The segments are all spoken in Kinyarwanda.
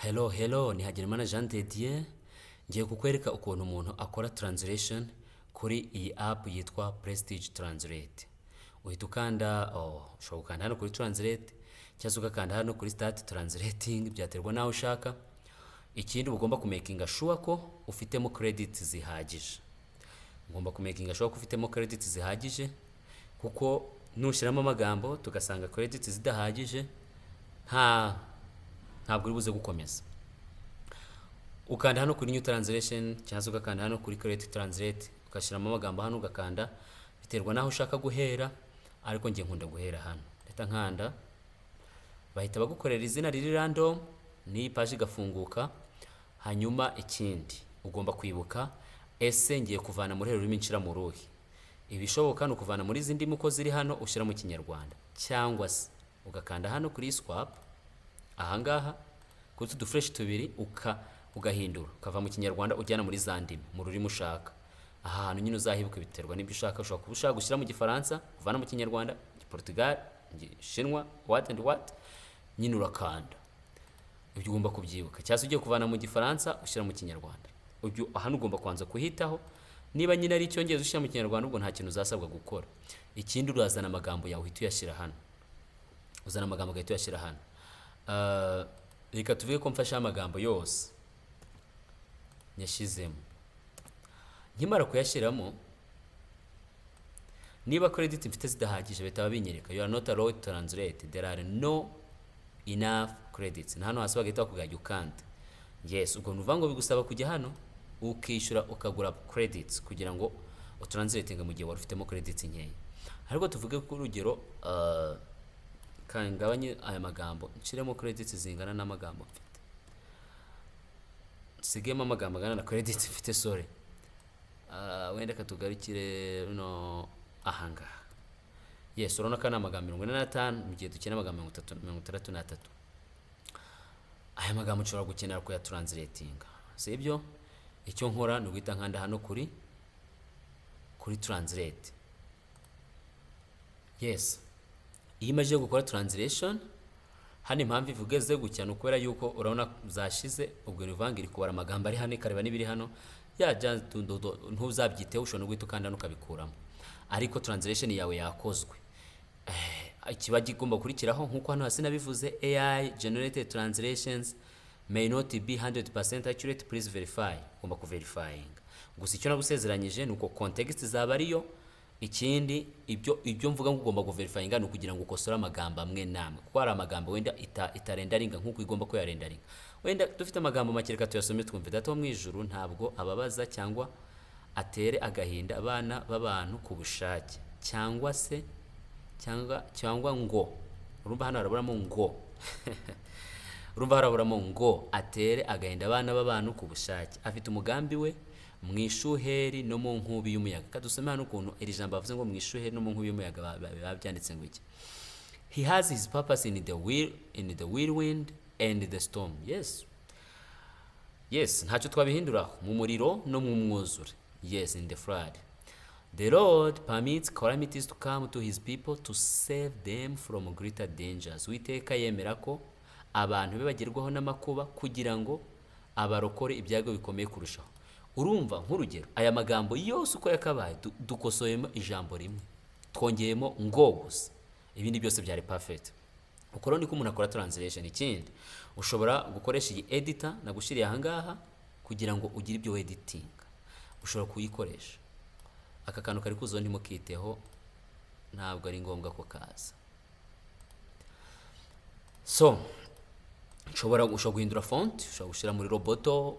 Hello, ni Hagenimana Jean de Dieu. Ngiye kukwereka ukuntu umuntu akora translation kuri iyi app yitwa Prestige Translate. Uhita ukanda, ushobora gukanda hano kuri Translate, cyangwa ugakanda hano kuri Start Translating, byaterwa naho ushaka. Ikindi ugomba kumakinga sure ko ufitemo credits zihagije. Ugomba kumakinga sure ko ufitemo credits zihagije, kuko nushiramo amagambo tugasanga credits zidahagije, ntabwo uri buze gukomeza. Ukanda hano kuri new translation cyangwa ugakanda hano kuri create translate, ukashiramo amagambo hano ugakanda, biterwa naho ushaka guhera, ariko ngiye nkunda guhera hano. Leta nkanda, bahita bagukorera izina riri random, ni page igafunguka. Hanyuma ikindi ugomba kwibuka, ese ngiye kuvana muri rurimi nshira mu ruhi. Ibishoboka no kuvana muri zindi muko ziri hano ushyira mu Kinyarwanda, cyangwa se ugakanda hano kuri swap ahangaha kuri tu fresh tubiri ugahindura ukava mu Kinyarwanda ujyana muri zandimi mu rurimi ushaka. Aha hantu nyine uzahibuka biterwa n'ibyo ushaka. Ushobora kuba ushaka gushyira mu Gifaransa, kuvana mu Kinyarwanda, Portugal, Shinwa, what and what, nyine urakanda. Ibyo ugomba kubyibuka. Cyase ugiye kuvana mu Gifaransa ushyira mu Kinyarwanda. Ubyo hano ugomba kwanza kuhitaho. Niba nyine ari icyongereza ushyira mu Kinyarwanda, ubwo nta kintu uzasabwa gukora. Ikindi urazana amagambo yawe uhita uyashyira hano. Uzana amagambo ugahita uyashyira hano. Reka tuvuge ko mfasha amagambo yose nyashizemo. Nkimara kuyashyiramo, niba credit mfite zidahagije bitaba binyereka you are not allowed to translate, there are no enough credits. Na hano hasi bagahita bakugajya ukanda yes. Ubwo nuvuga ngo bigusaba kujya hano ukishyura ukagura credits kugira ngo utranslatinga mu gihe wari ufitemo credits nkeya. Ariko tuvuge ku rugero kangabanye aya magambo nshiremo credits zingana n'amagambo mfite, sigema amagambo angana na credits mfite, sorry. Wenda katugarukire no ahangaha. Yes, urabona ko amagambo 45 mu gihe dukena amagambo 33. Aya magambo nshobora gukenera ko ya translatinga, sibyo? Icyo nkora ni uguhita nkanda hano kuri translate. Yes, iyo imaze gukora translation, hano impamvu ivugeze gutya ni ukubera yuko urabona zashize. Ubwo nivangiri kubara amagambo ari hano, kareba nibiri hano yajya ntuzabyiteho, ushobora guhita ukanda nukabikuramo. Ariko translation yawe yakozwe. Ikiba gigomba kurikiraho nkuko hano hasi nabivuze, AI generated translations may not be 100% accurate, please verify. Ugomba kuverifying. Gusa icyo nagusezeranyije nuko context zaba ariyo. Ikindi ibyo mvuga ngo ugomba kuverifyinga no kugira ngo ukosora amagambo amwe namwe, kuko hari amagambo wenda itarendaringa nkuko igomba ko yarendaringa. Wenda dufite amagambo makireka tuyasome twumve. Data wo mu ijuru ntabwo ababaza cyangwa atere agahinda abana b'abantu ku bushake, cyangwa se cyangwa ngo, urumva hano haraburamo ngo urumva haraburamo ngo atere agahinda abana b'abantu ku bushake, afite umugambi we mu ishuheri no mu nkubi y'umuyaga. Kadusome hano ukuntu iri jambo bavuze ngo mu ishuheri no mu nkubi y'umuyaga babyanditse ngo iki. He has his purpose in the whirlwind and the storm. Yes, ntacyo twabihinduraho, mu muriro no mu mwuzure. Yes, in the flood. The Lord permits calamities to come to his people to save them from greater dangers. Uwiteka yemera ko abantu bibagirwaho n'amakuba kugira ngo abarokore ibyago bikomeye kurushaho. Urumva nk'urugero, aya magambo yose uko yakabaye dukosoyemo ijambo rimwe, twongeyemo ngo gusa, ibindi byose byari perfect. Ukora ni ko umuntu akora translation. Ikindi ushobora gukoresha iyi editor nagushyiriye ahangaha kugira ngo ugire ibyo editing, ushobora kuyikoresha. Aka kantu kari kuzo ntimukiteho, ntabwo ari ngombwa ko kaza. So ushobora guhindura font, ushobora gushyira muri roboto,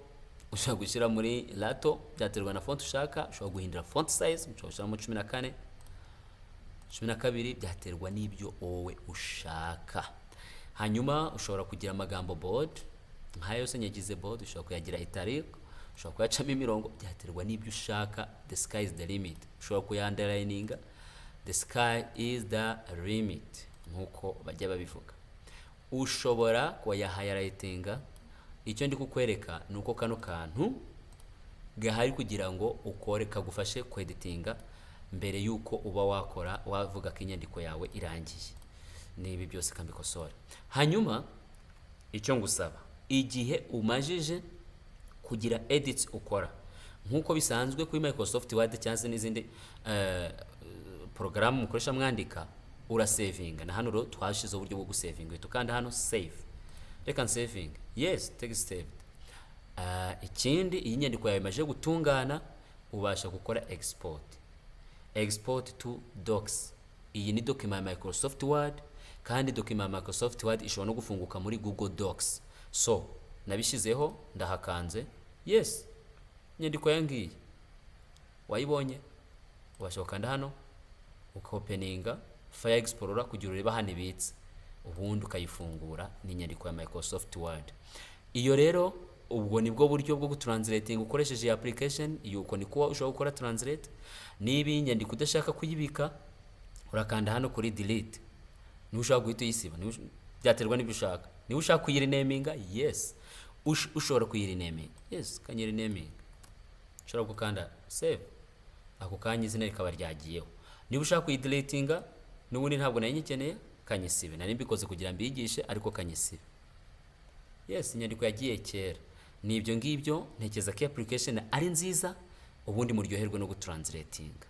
ushobora gushyira muri lato, byaterwa na font ushaka. Ushobora guhindura font size, ushobora gushyiramo 14, 12, byaterwa n'ibyo wowe ushaka. Hanyuma ushobora kugira amagambo bold, nka yose nyagize bold, ushobora kuyagira italic, ushobora kuyacamo imirongo, byaterwa n'ibyo ushaka. The sky is the limit. Ushobora kuyanderlininga, the sky is the limit nkuko bajya babivuga. Ushobora kuya highlightinga. Icyo ndi kukwereka nuko kano kantu gahari kugira ngo ukore kagufashe kweditinga mbere yuko uba wavuga ko inyandiko yawe irangiye. Nibi byose kambikosora. Hanyuma icyo ngusaba, igihe umajije kugira edits ukora nk'uko bisanzwe kuri Microsoft Word cyangwa n'izindi porogaramu mukoresha mwandika, urasevinga. Na hano rero twashize uburyo bwo gusevinga, tukanda hano save, reka saving, yes, text saved. Ikindi iyi nyandiko yawe imaze gutungana, ubasha gukora export to docs. Iyi ni document ya Microsoft Word, kandi document ya Microsoft Word ishobora no gufunguka muri Google Docs. So nabishizeho, ndahakanze, yes, nyandiko yangiye wayibonye. Ubasha gukanda hano ukopeninga File Explorer kugira ureba hano ibitse, ubundi ukayifungura. Ni inyandiko ya Microsoft Word. Iyo rero ubwo nibwo buryo bwo gutranslating ukoresheje iyi application. Yuko ni kuba ushobora gukora translate. Niba inyandiko udashaka kuyibika, urakanda hano kuri delete. Niba ushaka guhita uyisiba, byaterwa n'ibyo ushaka. Niba ushaka kuyirineminga, yes, ushobora kuyirineminga, yes, kanyirineminga. Ushobora gukanda save, ako kanya izina rikaba ryagiyeho. Niba ushaka kuyideletinga, n'ubundi ntabwo nari nyikeneye, kanyisibe. Nari mbikoze kugira mbiyigishe, ariko kanyisibe. Yes, inyandiko yagiye kera. Ni ibyo ngibyo, ntekereza ko application ari nziza, ubundi muryoherwe no gutranslatinga.